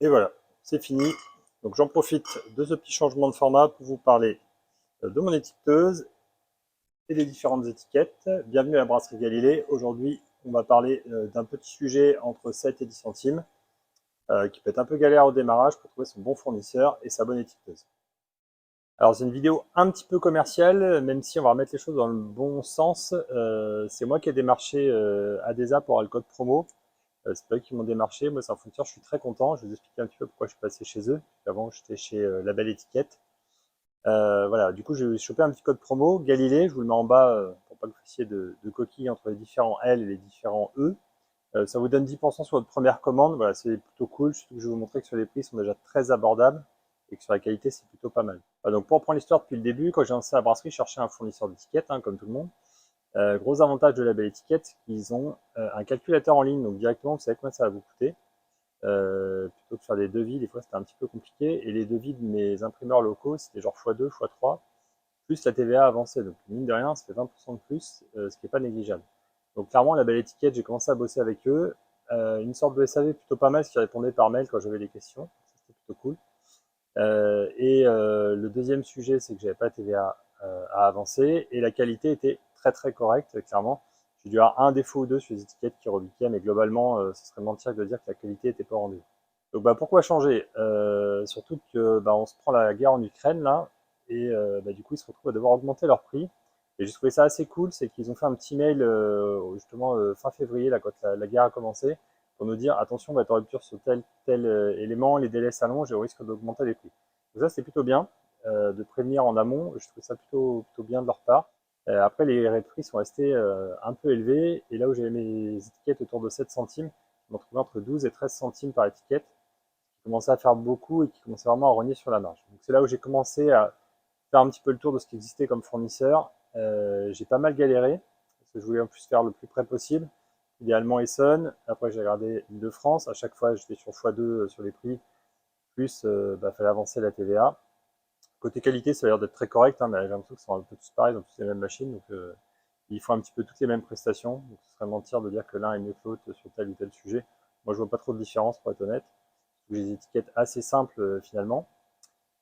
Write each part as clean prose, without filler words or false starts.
Et voilà, c'est fini. Donc j'en profite de ce petit changement de format pour vous parler de mon étiqueteuse et des différentes étiquettes. Bienvenue à la brasserie Galilée. Aujourd'hui, on va parler d'un petit sujet entre 7 et 10 centimes qui peut être un peu galère au démarrage pour trouver son bon fournisseur et sa bonne étiqueteuse. Alors c'est une vidéo un petit peu commerciale, même si on va remettre les choses dans le bon sens. C'est moi qui ai démarché Adesa pour avoir le code promo. C'est pas eux qui m'ont démarché. Moi, c'est un fournisseur, je suis très content. Je vais vous expliquer un petit peu pourquoi je suis passé chez eux. Avant, j'étais chez La Belle Étiquette. Voilà, du coup, j'ai chopé un petit code promo, Galilée. Je vous le mets en bas pour pas que vous fassiez de coquilles entre les différents L et les différents E. Ça vous donne 10% sur votre première commande. Voilà, c'est plutôt cool. Surtout que je vais vous montrer que sur les prix, ils sont déjà très abordables et que sur la qualité, c'est plutôt pas mal. Donc, pour reprendre l'histoire depuis le début, quand j'ai lancé la brasserie, je cherchais un fournisseur d'étiquettes, hein, comme tout le monde. Gros avantage de la belle étiquette, c'est qu'ils ont un calculateur en ligne, donc directement, vous savez combien ça va vous coûter. Plutôt que de faire des devis, des fois c'était un petit peu compliqué. Et les devis de mes imprimeurs locaux, c'était genre x2, x3, plus la TVA avancée. Donc mine de rien, ça fait 20% de plus, ce qui n'est pas négligeable. Donc clairement, la belle étiquette, j'ai commencé à bosser avec eux. Une sorte de SAV plutôt pas mal, ce qui répondait par mail quand j'avais des questions. C'était plutôt cool. Le deuxième sujet, c'est que j'avais pas de TVA à avancer et la qualité était très très correcte, clairement. J'ai dû avoir un défaut ou deux sur les étiquettes qui rebiquaient, mais globalement, ce serait mentir de dire que la qualité n'était pas au rendez-vous. Donc pourquoi changer? Surtout que on se prend la guerre en Ukraine là, et du coup ils se retrouvent à devoir augmenter leur prix. Et j'ai trouvé ça assez cool, c'est qu'ils ont fait un petit mail justement fin février là, quand la guerre a commencé, pour nous dire attention, on va être en rupture sur tel élément, les délais s'allongent et on risque d'augmenter les prix. Donc ça c'est plutôt bien de prévenir en amont, je trouve ça plutôt bien de leur part. Après les prix sont restés un peu élevés, et là où j'avais mes étiquettes autour de 7 centimes, je m'en trouvais entre 12 et 13 centimes par étiquette, qui commençait à faire beaucoup et qui commençait vraiment à rogner sur la marge. Donc c'est là où j'ai commencé à faire un petit peu le tour de ce qui existait comme fournisseur. J'ai pas mal galéré, parce que je voulais en plus faire le plus près possible. Idéalement Essonne, après j'ai regardé Île-de-France, à chaque fois j'étais sur x2 sur les prix, plus fallait avancer la TVA. Côté qualité, ça a l'air d'être très correct, hein, mais j'ai l'impression que c'est un peu tous pareils dans toutes les mêmes machines, donc ils font un petit peu toutes les mêmes prestations, donc ce serait mentir de dire que l'un est mieux que l'autre sur tel ou tel sujet. Moi je vois pas trop de différence pour être honnête. J'ai des étiquettes assez simples finalement.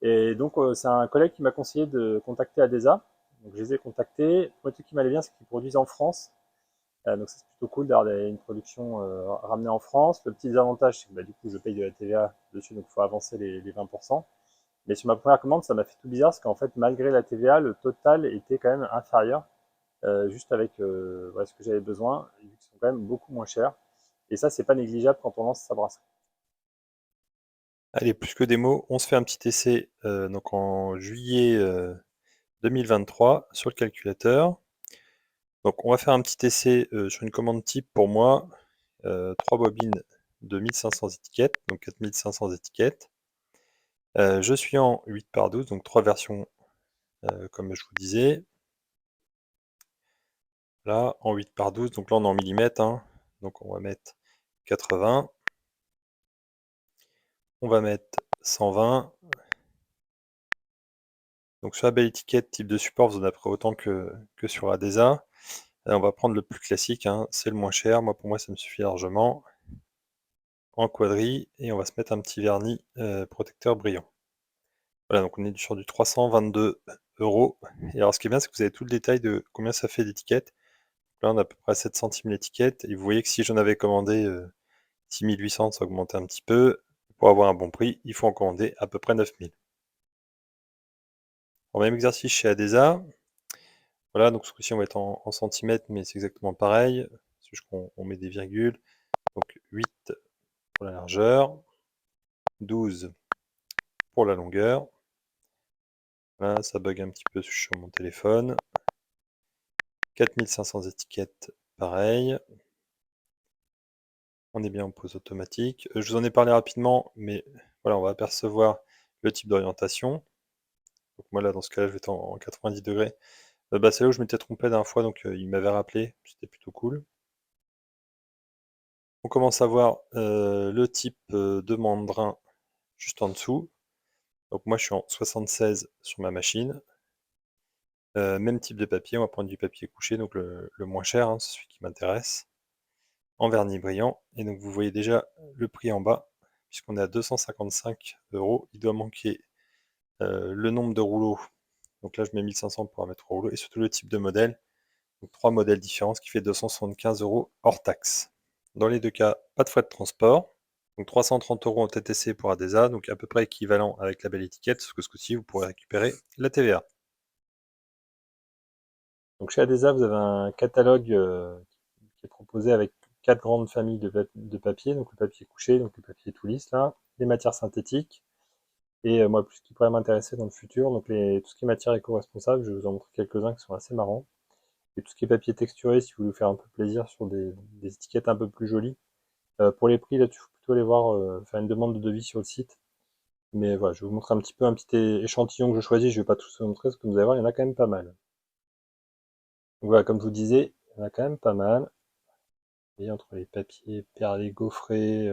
Et donc, c'est un collègue qui m'a conseillé de contacter Adesa. Donc, je les ai contactés. Le truc qui m'allait bien, c'est qu'ils produisent en France. Donc, c'est plutôt cool d'avoir une production ramenée en France. Le petit désavantage, c'est que du coup, je paye de la TVA dessus, donc il faut avancer les 20%. Mais sur ma première commande, ça m'a fait tout bizarre, parce qu'en fait, malgré la TVA, le total était quand même inférieur, juste avec voilà, ce que j'avais besoin, vu qu'ils sont quand même beaucoup moins chers. Et ça, c'est pas négligeable quand on lance sa brasserie. Allez, plus que des mots, on se fait un petit essai donc en juillet 2023 sur le calculateur. Donc on va faire un petit essai sur une commande type pour moi, 3 bobines de 1500 étiquettes, donc 4500 étiquettes. Je suis en 8 par 12, donc 3 versions comme je vous disais. Là, en 8 par 12, donc là on est en millimètres, hein. Donc on va mettre 80, on va mettre 120. Donc sur la belle étiquette, type de support, vous en avez autant que sur Adesa. On va prendre le plus classique, hein, c'est le moins cher. Moi, pour moi, ça me suffit largement. En quadri, et on va se mettre un petit vernis protecteur brillant. Voilà, donc on est sur du 322 euros. Et alors, ce qui est bien, c'est que vous avez tout le détail de combien ça fait d'étiquettes. Là, on a à peu près 7 centimes l'étiquette. Et vous voyez que si j'en avais commandé 6800, ça augmentait un petit peu. Pour avoir un bon prix, il faut en commander à peu près 9000. En même exercice chez Adesa. Voilà, donc ce coup-ci, on va être en centimètres, mais c'est exactement pareil. C'est juste qu'on met des virgules. Donc 8 pour la largeur, 12 pour la longueur. Là, ça bug un petit peu sur mon téléphone. 4500 étiquettes, pareil. On est bien en pause automatique. Je vous en ai parlé rapidement, mais voilà, on va apercevoir le type d'orientation. Donc moi là, dans ce cas-là, je vais être en 90 degrés. C'est là où je m'étais trompé la dernière fois, donc il m'avait rappelé, c'était plutôt cool. On commence à voir le type de mandrin juste en dessous. Donc moi je suis en 76 sur ma machine. Même type de papier, on va prendre du papier couché, donc le moins cher, hein, c'est celui qui m'intéresse, en vernis brillant. Et donc vous voyez déjà le prix en bas, puisqu'on est à 255 €. Il doit manquer le nombre de rouleaux. Donc là, je mets 1500 pour mettre 3 rouleaux, et surtout le type de modèle. Donc 3 modèles différents, ce qui fait 275 € hors taxe. Dans les deux cas, pas de frais de transport. Donc 330 € en TTC pour Adesa, donc à peu près équivalent avec la belle étiquette, sauf que ce coup-ci, vous pourrez récupérer la TVA. Donc chez Adesa, vous avez un catalogue qui est proposé avec 4 grandes familles de papier, donc le papier couché, donc le papier tout lisse là, les matières synthétiques, et moi, plus ce qui pourrait m'intéresser dans le futur, donc tout ce qui est matière éco-responsable, je vais vous en montrer quelques-uns qui sont assez marrants. Et tout ce qui est papier texturé, si vous voulez vous faire un peu plaisir sur des étiquettes un peu plus jolies. Pour les prix, là, tu faut plutôt aller voir, faire une demande de devis sur le site. Mais voilà, je vais vous montrer un petit peu un petit échantillon que je choisis. Je vais pas tous vous montrer, parce que vous allez voir, il y en a quand même pas mal. Donc voilà, comme je vous disais, il y en a quand même pas mal. Vous voyez, entre les papiers perlés, gaufrés,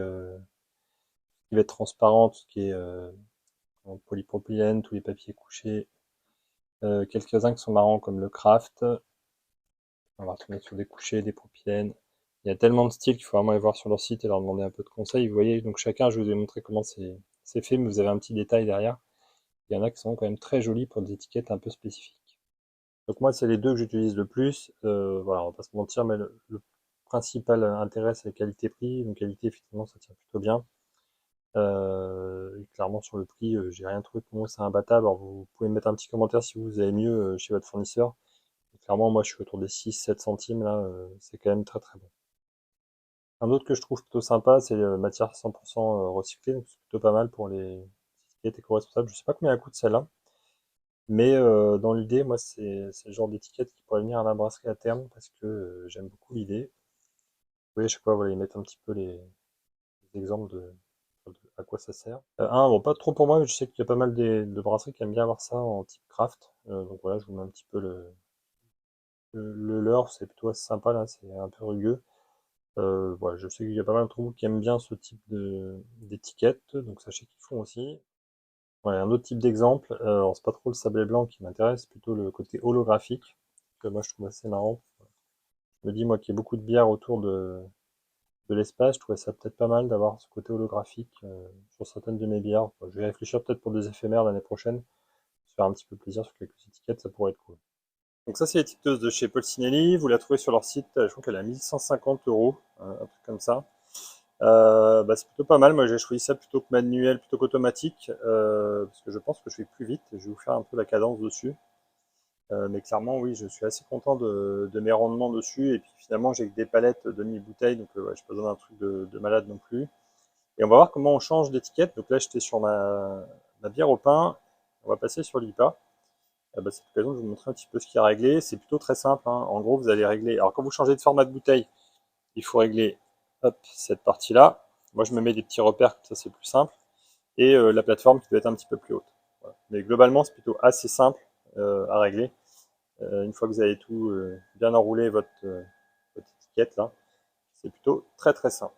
qui va être transparent, tout ce qui est en polypropylène, tous les papiers couchés. Quelques-uns qui sont marrants comme le craft. On va retourner sur des couchés, des propylènes. Il y a tellement de styles qu'il faut vraiment aller voir sur leur site et leur demander un peu de conseils. Vous voyez, donc chacun, je vous ai montré comment c'est fait, mais vous avez un petit détail derrière. Il y en a qui sont quand même très jolis pour des étiquettes un peu spécifiques. Donc moi, c'est les deux que j'utilise le plus. Voilà, on va pas se mentir, mais le principal intérêt, c'est la qualité-prix. Donc qualité, effectivement, ça tient plutôt bien. Clairement, sur le prix, j'ai rien trouvé pour moi, c'est imbattable. Alors vous pouvez mettre un petit commentaire si vous avez mieux chez votre fournisseur. Et clairement, moi, je suis autour des 6-7 centimes, là, c'est quand même très très bon. Un autre que je trouve plutôt sympa, c'est matière 100% recyclée, donc c'est plutôt pas mal pour les étiquettes éco-responsables. Je sais pas combien elle coûte celle-là, mais dans l'idée, moi, c'est le genre d'étiquette qui pourrait venir à la brasserie à terme, parce que j'aime beaucoup l'idée. Vous voyez, à chaque fois, voilà, ils mettent un petit peu les exemples de à quoi ça sert. Bon, pas trop pour moi, mais je sais qu'il y a pas mal de brasseries qui aiment bien avoir ça en type craft. Donc voilà, je vous mets un petit peu le leur, c'est plutôt assez sympa là, c'est un peu rugueux. Voilà, je sais qu'il y a pas mal d'entre vous qui aiment bien ce type d'étiquette, donc sachez qu'ils font aussi. Ouais, un autre type d'exemple, alors c'est pas trop le sablé blanc qui m'intéresse, c'est plutôt le côté holographique, que moi je trouve assez marrant. Je me dis, moi, qu'il y a beaucoup de bières autour de l'espace, je trouvais ça peut-être pas mal d'avoir ce côté holographique sur certaines de mes bières. Enfin, je vais réfléchir peut-être pour des éphémères l'année prochaine, se faire un petit peu plaisir sur quelques étiquettes, ça pourrait être cool. Donc ça, c'est l'étiqueteuse de chez Polsinelli. Vous la trouvez sur leur site, je crois qu'elle a 1150 €, un truc comme ça. Bah, c'est plutôt pas mal. Moi, j'ai choisi ça plutôt que manuel, plutôt qu'automatique, parce que je pense que je vais plus vite. Je vais vous faire un peu la cadence dessus. Mais clairement, oui, je suis assez content de mes rendements dessus. Et puis finalement, j'ai que des palettes de demi-bouteilles, donc ouais, j'ai pas besoin d'un truc de malade non plus. Et on va voir comment on change d'étiquette. Donc là, j'étais sur ma bière au pain. On va passer sur l'IPA. Bah, c'est l'occasion de vous montrer un petit peu ce qu'il y a à régler. C'est plutôt très simple, hein. En gros, vous allez régler. Alors, quand vous changez de format de bouteille, il faut régler, hop, cette partie-là. Moi, je me mets des petits repères, comme ça, c'est plus simple. Et la plateforme qui doit être un petit peu plus haute. Voilà. Mais globalement, c'est plutôt assez simple à régler. Une fois que vous avez tout bien enroulé, votre étiquette, là, c'est plutôt très très simple.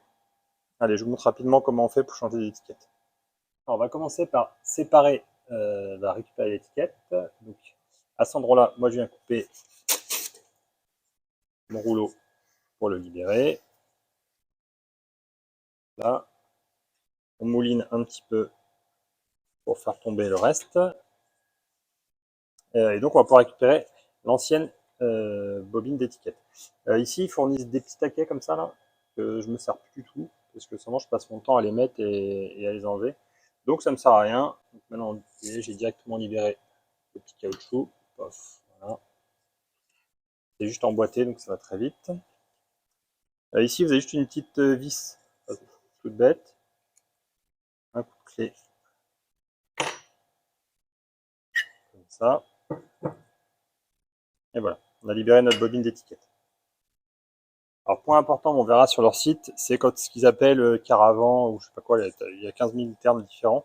Allez, je vous montre rapidement comment on fait pour changer d'étiquette. On va commencer par séparer, récupérer l'étiquette. Donc, à cet endroit-là, moi, je viens couper mon rouleau pour le libérer. Là, on mouline un petit peu pour faire tomber le reste. Et donc, on va pouvoir récupérer l'ancienne bobine d'étiquette. Ici, ils fournissent des petits taquets comme ça, là, que je me sers plus du tout, parce que souvent, je passe mon temps à les mettre et à les enlever. Donc, ça ne me sert à rien. Donc, maintenant, j'ai directement libéré le petit caoutchouc. Pof, voilà. C'est juste emboîté, donc ça va très vite. Ici, vous avez juste une petite vis toute bête. Un coup de clé. Comme ça. Et voilà, on a libéré notre bobine d'étiquette. Alors, point important, on verra sur leur site, c'est quand ce qu'ils appellent caravan, ou je sais pas quoi, il y a 15 000 termes différents.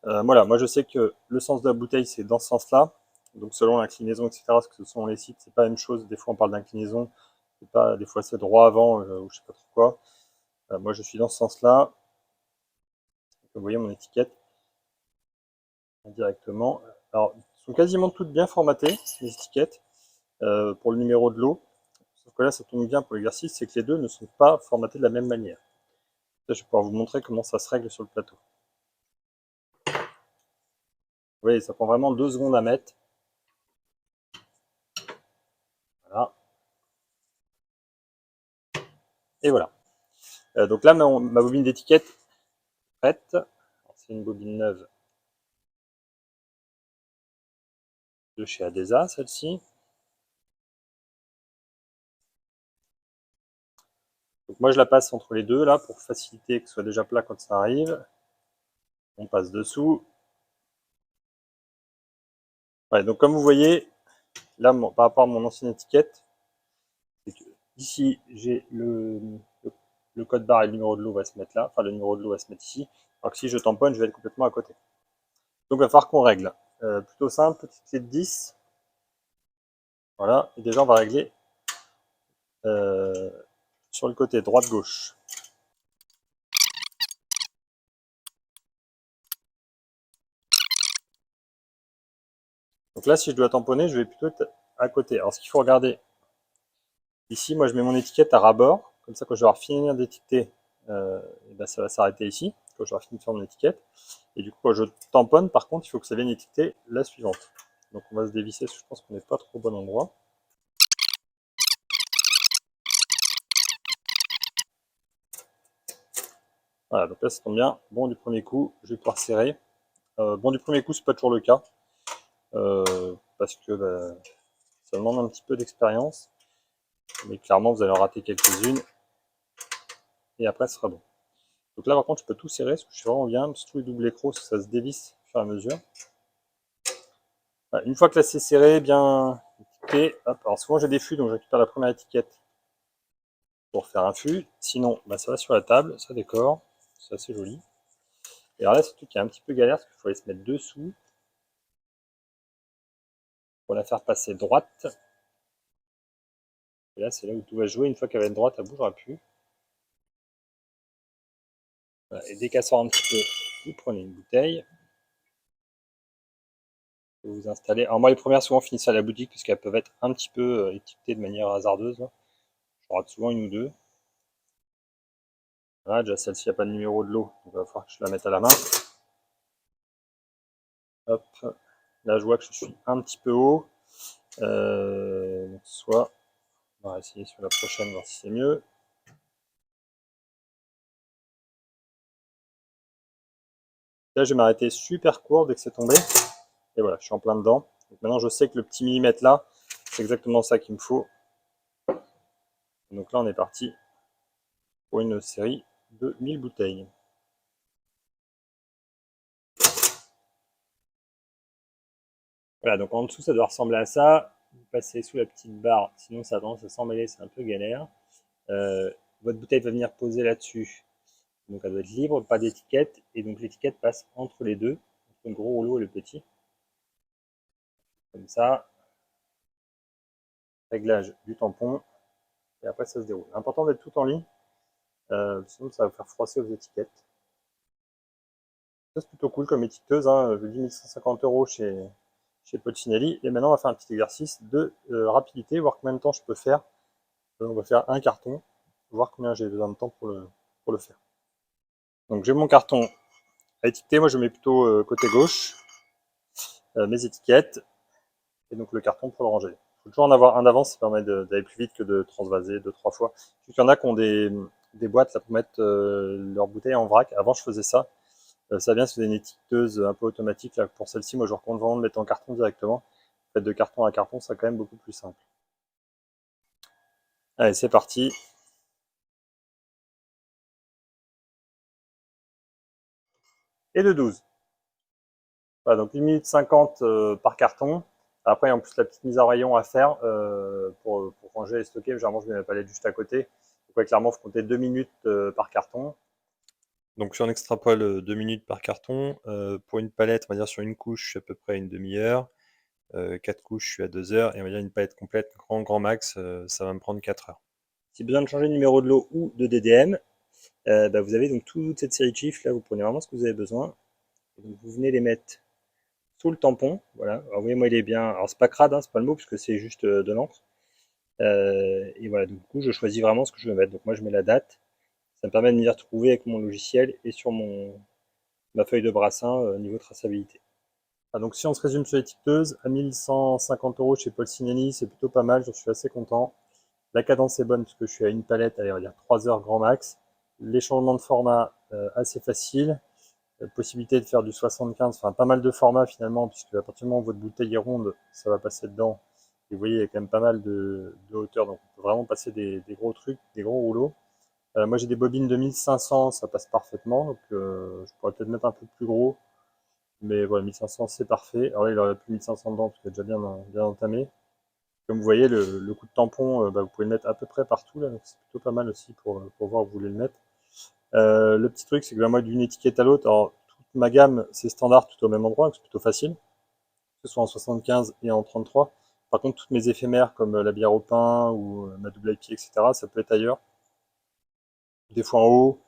Voilà, moi je sais que le sens de la bouteille, c'est dans ce sens-là. Donc selon l'inclinaison, etc., parce que ce sont les sites, c'est pas la même chose. Des fois on parle d'inclinaison, des fois c'est droit avant, ou je sais pas trop quoi. Moi je suis dans ce sens-là. Vous voyez mon étiquette directement. Alors, elles sont quasiment toutes bien formatées, les étiquettes, pour le numéro de l'eau. Sauf que là, ça tombe bien pour l'exercice, c'est que les deux ne sont pas formatés de la même manière. Là, je vais pouvoir vous montrer comment ça se règle sur le plateau. Vous voyez, ça prend vraiment 2 secondes à mettre. Voilà. Et voilà. Donc là, ma bobine d'étiquette est prête. C'est une bobine neuve de chez Adesa, celle-ci. Donc moi, je la passe entre les deux, là, pour faciliter que ce soit déjà plat quand ça arrive. On passe dessous. Ouais, donc comme vous voyez, là, par rapport à mon ancienne étiquette, c'est que ici, j'ai le code barre et le numéro de l'eau va se mettre là. Enfin, le numéro de l'eau va se mettre ici. Alors que si je tamponne, je vais être complètement à côté. Donc, il va falloir qu'on règle. Plutôt simple, petite clé de 10. Voilà. Et déjà, on va régler sur le côté droite-gauche. Donc là, si je dois tamponner, je vais plutôt être à côté. Alors, ce qu'il faut regarder, ici, moi, je mets mon étiquette à ras-bord. Comme ça, quand je vais avoir fini d'étiqueter, et ben, ça va s'arrêter ici, quand je vais avoir fini de faire mon étiquette. Et du coup, quand je tamponne, par contre, il faut que ça vienne étiqueter la suivante. Donc, on va se dévisser, parce que je pense qu'on n'est pas trop au bon endroit. Voilà, donc là, ça tombe bien. Bon du premier coup, je vais pouvoir serrer. Bon du premier coup, c'est pas toujours le cas. Parce que bah, ça demande un petit peu d'expérience. Mais clairement, vous allez en rater quelques-unes. Et après, ce sera bon. Donc là, par contre, je peux tout serrer, ce que je fais vraiment bien. Parce que tous les doubles écrous, ça se dévisse au fur et à mesure. Voilà, une fois que là, c'est serré, bien étiqueté. Hop, alors souvent, j'ai des fûts, donc je récupère la première étiquette pour faire un fût. Sinon, bah, ça va sur la table, ça décore. C'est assez joli. Et alors là, c'est tout qui est un petit peu galère, parce qu'il faut aller se mettre dessous pour la faire passer droite. Et là, c'est là où tout va jouer. Une fois qu'elle va être droite, elle ne bougera plus. Voilà. Et dès qu'elle sort un petit peu, vous prenez une bouteille. Vous vous installez. Alors moi, les premières souvent finissent à la boutique parce qu'elles peuvent être un petit peu étiquetées de manière hasardeuse. Je rate souvent une ou deux. Voilà, déjà celle-ci, il n'y a pas de numéro de l'eau. Donc il va falloir que je la mette à la main. Hop. Là, je vois que je suis un petit peu haut. Soit, on va essayer sur la prochaine, voir si c'est mieux. Là, je vais m'arrêter super court dès que c'est tombé. Et voilà, je suis en plein dedans. Donc maintenant, je sais que le petit millimètre là, c'est exactement ça qu'il me faut. Donc là, on est parti pour une série de 1000 bouteilles. Voilà, donc en dessous, ça doit ressembler à ça. Vous passez sous la petite barre, sinon ça a tendance à s'emmêler, c'est un peu galère. Votre bouteille va venir poser là-dessus. Donc elle doit être libre, pas d'étiquette. Et donc l'étiquette passe entre les deux, entre le gros rouleau et le petit. Comme ça. Réglage du tampon. Et après, ça se déroule. Important d'être tout en ligne. Sinon, ça va faire froisser aux étiquettes. Ça, c'est plutôt cool comme étiqueteuse. Hein. Je dis 1150 € chez Polcinelli. Et maintenant, on va faire un petit exercice de rapidité, voir combien de temps je peux faire. On va faire un carton, voir combien j'ai besoin de temps pour le faire. Donc, j'ai mon carton à étiqueter. Moi, je mets plutôt côté gauche mes étiquettes. Et donc, le carton pour le ranger. Il faut toujours en avoir un d'avance, ça permet d'aller plus vite que de transvaser 2-3 fois. Il y en a qui ont des boîtes là, pour mettre leurs bouteilles en vrac. Avant, je faisais ça. Ça vient, c'est une étiqueteuse un peu automatique. Là, pour celle-ci, moi, je recommande vraiment de mettre en carton directement. En fait, de carton à carton, c'est quand même beaucoup plus simple. Allez, c'est parti. Et de 12. Voilà, donc 1 minute 50 par carton. Après, en plus, la petite mise à rayon à faire pour ranger et stocker. Généralement, je mets ma palette juste à côté. Donc, ouais, clairement, il faut compter 2 minutes par carton. Donc si on extrapole 2 minutes par carton, pour une palette, on va dire sur une couche, je suis à peu près une demi-heure. 4 couches, je suis à 2 heures. Et on va dire une palette complète, grand max, ça va me prendre 4 heures. Si besoin de changer de numéro de lot ou de DDM, bah, vous avez donc toute cette série de chiffres. Là, vous prenez vraiment ce que vous avez besoin. Et donc, vous venez les mettre sous le tampon. Voilà. Alors, vous voyez, moi, il est bien. Alors, c'est pas crade, hein, c'est pas le mot, puisque c'est juste de l'encre. Et voilà, donc, du coup, je choisis vraiment ce que je veux mettre. Donc, moi, je mets la date. Ça me permet de m'y retrouver avec mon logiciel et sur ma feuille de brassin niveau traçabilité. Ah, donc si on se résume sur l'étiqueteuse, à 1150 € chez Paul Sinelli, c'est plutôt pas mal, je suis assez content. La cadence est bonne parce que je suis à une palette, allez, on va dire 3 heures grand max. Les changements de format assez faciles. Possibilité de faire du 75, enfin pas mal de formats finalement, puisque à partir du moment où votre bouteille est ronde, ça va passer dedans. Et vous voyez, il y a quand même pas mal de hauteur, donc on peut vraiment passer des gros trucs, des gros rouleaux. Moi j'ai des bobines de 1500, ça passe parfaitement, donc je pourrais peut-être mettre un peu plus gros, mais voilà, 1500 c'est parfait. Alors là, il aurait plus 1500 dedans, parce qu'il est déjà bien entamé. Comme vous voyez, le coup de tampon, vous pouvez le mettre à peu près partout, là, donc c'est plutôt pas mal aussi pour voir où vous voulez le mettre. Le petit truc, c'est que moi, d'une étiquette à l'autre, alors toute ma gamme, c'est standard tout au même endroit, donc c'est plutôt facile, que ce soit en 75 et en 33. Par contre, toutes mes éphémères, comme la bière au pain ou ma double IPA, etc., ça peut être ailleurs. Des fois en haut,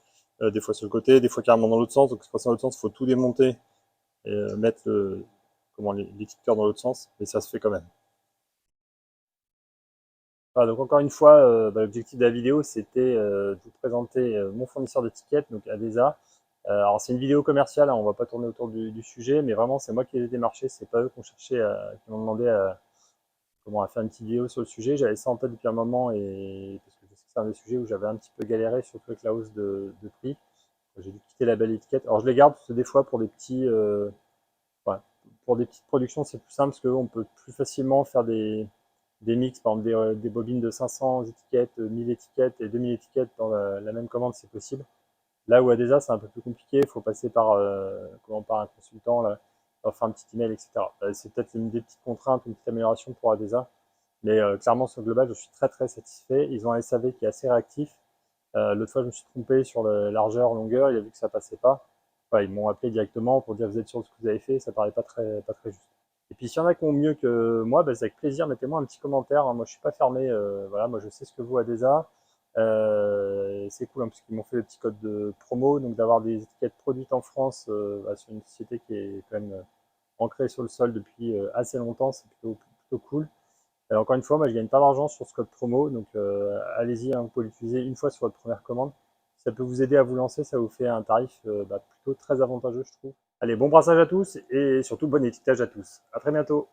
des fois sur le côté, des fois carrément dans l'autre sens. Donc, c'est pour ça dans l'autre sens, il faut tout démonter et mettre l'étiqueteur dans l'autre sens, et ça se fait quand même. Voilà, donc encore une fois, l'objectif de la vidéo, c'était de vous présenter mon fournisseur d'étiquettes, donc Adesa. Alors c'est une vidéo commerciale, hein, on va pas tourner autour du sujet, mais vraiment c'est moi qui les ai démarchés, c'est pas eux qui m'ont demandé à faire une petite vidéo sur le sujet. J'avais ça en tête depuis un moment et parce que je sais que c'est un des sujets où j'avais un petit peu galéré, surtout avec la hausse de prix. J'ai dû quitter la belle étiquette. Alors je les garde parce que des fois pour des petites productions c'est plus simple parce qu'on peut plus facilement faire des mix, par exemple des bobines de 500 étiquettes, 1000 étiquettes et 2000 étiquettes dans la même commande, c'est possible. Là où Adesa, c'est un peu plus compliqué, il faut passer par un consultant, là, leur faire un petit email, etc. C'est peut-être une des petites contraintes, une petite amélioration pour Adesa, mais clairement sur le global, je suis très très satisfait. Ils ont un SAV qui est assez réactif. L'autre fois, je me suis trompé sur la largeur, longueur, il a vu que ça passait pas. Enfin, ils m'ont appelé directement pour dire vous êtes sûr de ce que vous avez fait, ça paraît pas très juste. Et puis s'il y en a qui ont mieux que moi, c'est avec plaisir, mettez-moi un petit commentaire, hein. Moi je suis pas fermé, voilà, moi je sais ce que vaut Adesa. C'est cool, hein, parce qu'ils m'ont fait le petit code de promo, donc d'avoir des étiquettes produites en France sur une société qui est quand même ancrée sur le sol depuis assez longtemps, c'est plutôt cool. Et encore une fois, moi je gagne pas d'argent sur ce code promo, donc allez-y, hein, vous pouvez l'utiliser une fois sur votre première commande. Ça peut vous aider à vous lancer, ça vous fait un tarif plutôt très avantageux, je trouve. Allez, bon brassage à tous et surtout bon étiquetage à tous. À très bientôt.